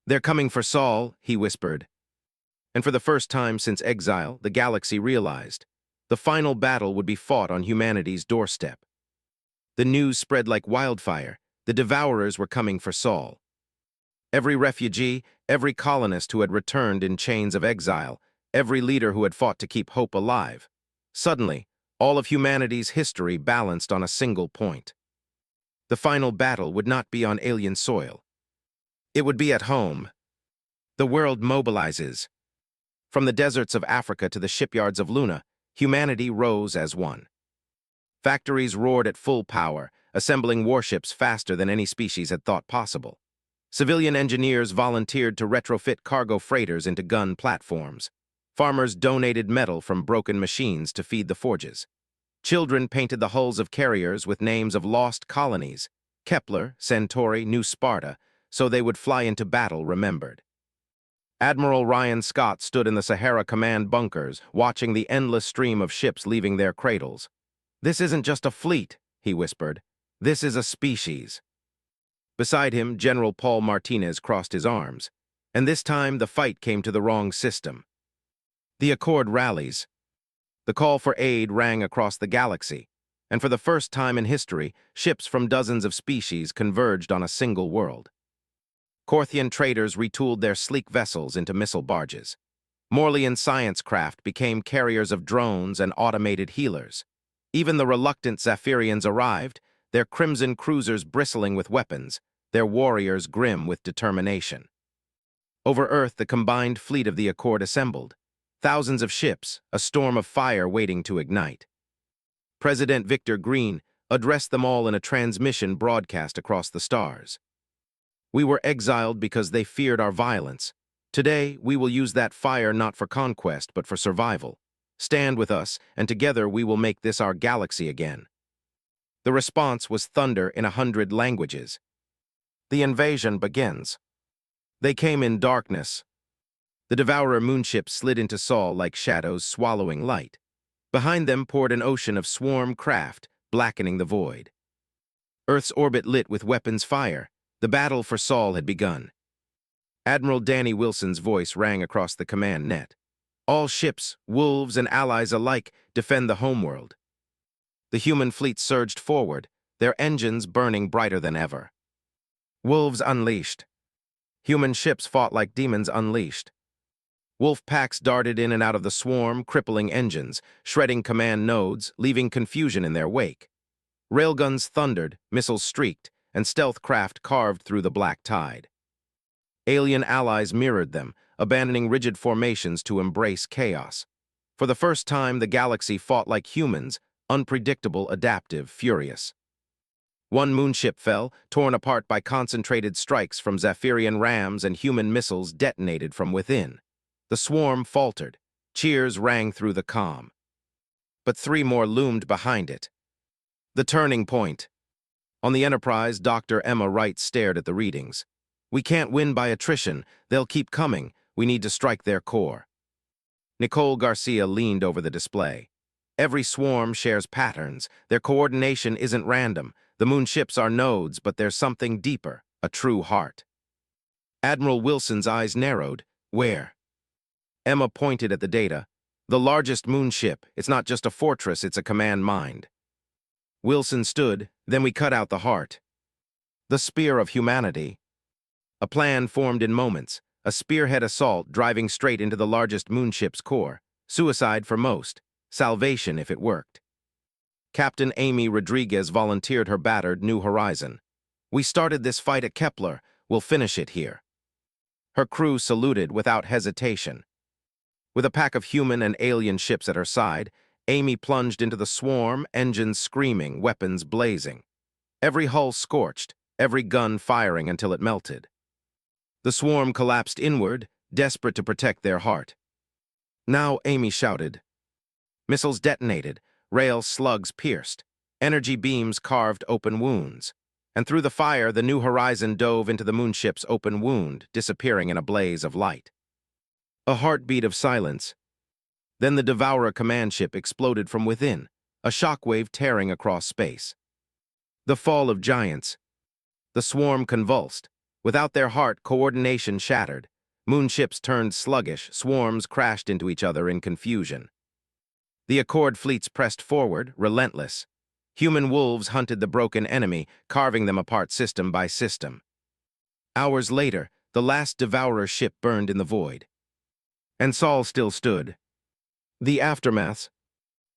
"They're coming for Saul," he whispered. And for the first time since exile, the galaxy realized the final battle would be fought on humanity's doorstep. The news spread like wildfire. The Devourers were coming for Saul. Every refugee, every colonist who had returned in chains of exile, every leader who had fought to keep hope alive. Suddenly, all of humanity's history balanced on a single point. The final battle would not be on alien soil. It would be at home. The world mobilizes. From the deserts of Africa to the shipyards of Luna, humanity rose as one. Factories roared at full power, assembling warships faster than any species had thought possible. Civilian engineers volunteered to retrofit cargo freighters into gun platforms. Farmers donated metal from broken machines to feed the forges. Children painted the hulls of carriers with names of lost colonies, Kepler, Centauri, New Sparta, so they would fly into battle remembered. Admiral Ryan Scott stood in the Sahara Command bunkers, watching the endless stream of ships leaving their cradles. "This isn't just a fleet," he whispered. "This is a species." Beside him, General Paul Martinez crossed his arms. And this time, the fight came to the wrong system. The Accord rallies. The call for aid rang across the galaxy, and for the first time in history, ships from dozens of species converged on a single world. Korthian traders retooled their sleek vessels into missile barges. Morlian science craft became carriers of drones and automated healers. Even the reluctant Zephyrians arrived, their crimson cruisers bristling with weapons, their warriors grim with determination. Over Earth, the combined fleet of the Accord assembled. Thousands of ships, a storm of fire waiting to ignite. President Victor Green addressed them all in a transmission broadcast across the stars. We were exiled because they feared our violence. Today, we will use that fire not for conquest, but for survival. Stand with us, and together we will make this our galaxy again. The response was thunder in 100 languages. The invasion begins. They came in darkness. The Devourer moonships slid into Sol like shadows swallowing light. Behind them poured an ocean of swarm craft, blackening the void. Earth's orbit lit with weapons fire. The battle for Sol had begun. Admiral Danny Wilson's voice rang across the command net. All ships, wolves and allies alike, defend the homeworld. The human fleet surged forward, their engines burning brighter than ever. Wolves unleashed. Human ships fought like demons unleashed. Wolf packs darted in and out of the swarm, crippling engines, shredding command nodes, leaving confusion in their wake. Railguns thundered, missiles streaked, and stealth craft carved through the black tide. Alien allies mirrored them, abandoning rigid formations to embrace chaos. For the first time, the galaxy fought like humans, unpredictable, adaptive, furious. One moonship fell, torn apart by concentrated strikes from Zephyrian rams, and human missiles detonated from within. The swarm faltered. Cheers rang through the calm. But 3 more loomed behind it. The turning point. On the Enterprise, Dr. Emma Wright stared at the readings. We can't win by attrition. They'll keep coming. We need to strike their core. Nicole Garcia leaned over the display. Every swarm shares patterns. Their coordination isn't random. The moonships are nodes, but there's something deeper, a true heart. Admiral Wilson's eyes narrowed. Where? Emma pointed at the data. The largest moonship. It's not just a fortress, it's a command mind. Wilson stood, then we cut out the heart. The spear of humanity. A plan formed in moments, a spearhead assault driving straight into the largest moonship's core. Suicide for most, salvation if it worked. Captain Amy Rodriguez volunteered her battered New Horizon. We started this fight at Kepler, we'll finish it here. Her crew saluted without hesitation. With a pack of human and alien ships at her side, Amy plunged into the swarm, engines screaming, weapons blazing. Every hull scorched, every gun firing until it melted. The swarm collapsed inward, desperate to protect their heart. Now Amy shouted. Missiles detonated, rail slugs pierced, energy beams carved open wounds. And through the fire, the New Horizon dove into the moonship's open wound, disappearing in a blaze of light. A heartbeat of silence. Then the Devourer command ship exploded from within, a shockwave tearing across space. The fall of giants. The swarm convulsed. Without their heart, coordination shattered. Moonships turned sluggish, swarms crashed into each other in confusion. The Accord fleets pressed forward, relentless. Human wolves hunted the broken enemy, carving them apart system by system. Hours later, the last Devourer ship burned in the void. And Sol still stood. The aftermaths.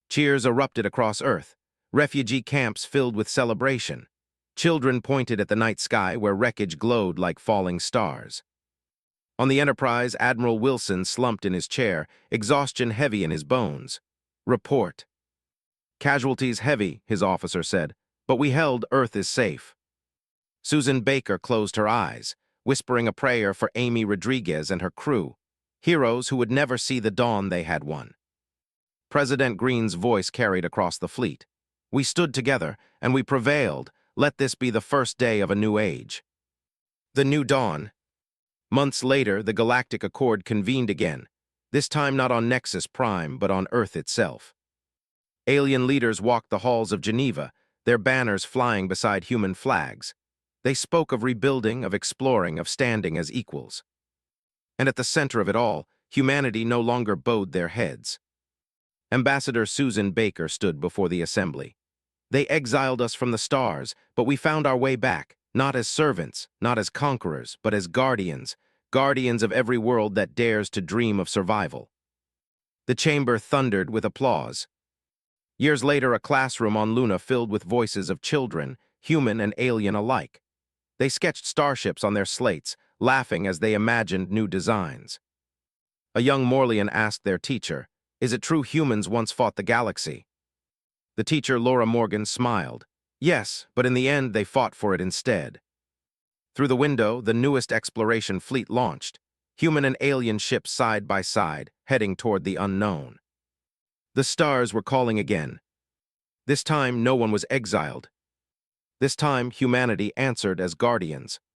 Cheers erupted across Earth. Refugee camps filled with celebration. Children pointed at the night sky where wreckage glowed like falling stars. On the Enterprise, Admiral Wilson slumped in his chair, exhaustion heavy in his bones. Report. Casualties heavy, his officer said, but we held Earth is safe. Susan Baker closed her eyes, whispering a prayer for Amy Rodriguez and her crew, heroes who would never see the dawn they had won. President Green's voice carried across the fleet. We stood together, and we prevailed. Let this be the first day of a new age. The new dawn. Months later, the Galactic Accord convened again, this time not on Nexus Prime, but on Earth itself. Alien leaders walked the halls of Geneva, their banners flying beside human flags. They spoke of rebuilding, of exploring, of standing as equals. And at the center of it all, humanity no longer bowed their heads. Ambassador Susan Baker stood before the assembly. They exiled us from the stars, but we found our way back, not as servants, not as conquerors, but as guardians, guardians of every world that dares to dream of survival. The chamber thundered with applause. Years later, a classroom on Luna filled with voices of children, human and alien alike. They sketched starships on their slates, laughing as they imagined new designs. A young Morlean asked their teacher, "Is it true humans once fought the galaxy?" The teacher, Laura Morgan, smiled. "Yes, but in the end they fought for it instead." Through the window, the newest exploration fleet launched, human and alien ships side by side, heading toward the unknown. The stars were calling again. This time, no one was exiled. This time, humanity answered as guardians.